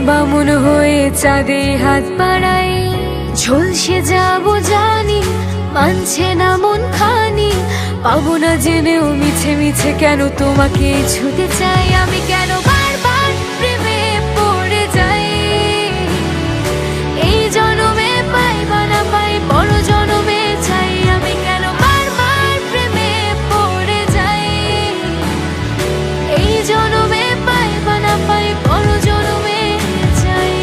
বামুন হয়ে চাঁদে হাত বাড়াই, ঝলসে যাবো জানি, মানছে না মন খানি। পাবো না জেনেও মিছে মিছে কেন তোমাকে ছুতে চাই, আমি কেন বারবার প্রেমে পড়ে যাই। এই জনমে পাই বা না পাই, বড় জনমে চাই, আমি কেন বারবার প্রেমে পড়ে যাই। এই জনমে পাই বা না পাই, বড় জনমে চাই।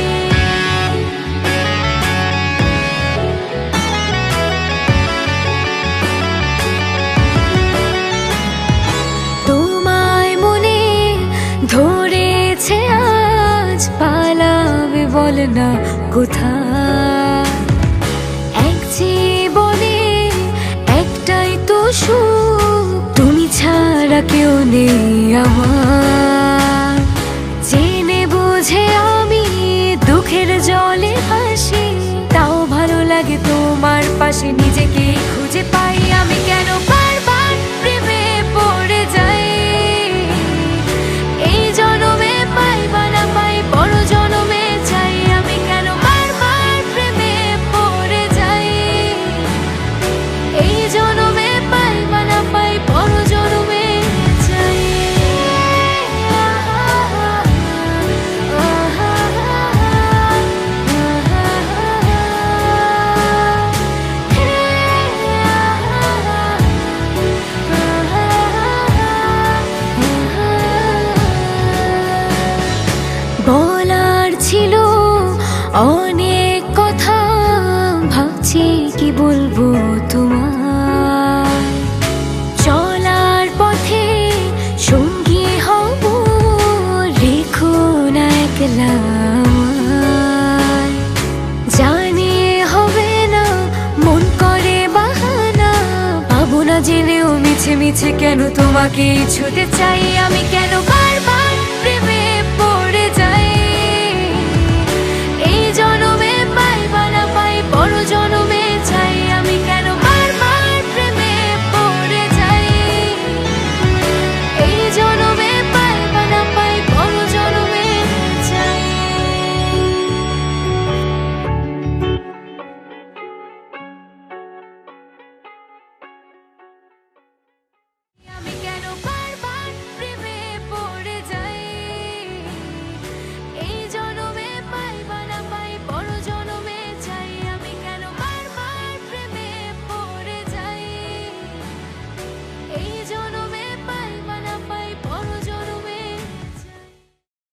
তোমায় মনে ধরেছে আজ, পালাবে বল না কোথায়। এক জীবনে একটাই তো সুখ, তুমি ছাড়া কেউ নেই আমার। জেনে বুঝে আমি দুঃখের জলে ভাসি, তাও ভালো লাগে তোমার পাশে নিজেকে খুঁজে পাই। আমি কেন বারবার প্রেমে পড়ে যাই। এই জনমে পাই বা না পাই, বড় জনমে চাই, আমি কেন বারবার প্রেমে পড়ে যাই। এই জনমে পাই বা না পাই, বড় জনমে চাই। বলার ছিল অনেক কথা, ভাবছি কি বলবো তোমার। চলার পথে সঙ্গী হব, রেখো না একলা আমায়। জানি হবে না, মন করে বাহানা, পাবো না জেনেও মিছে মিছে কেন তোমাকে ছুতে চাই, আমি কেন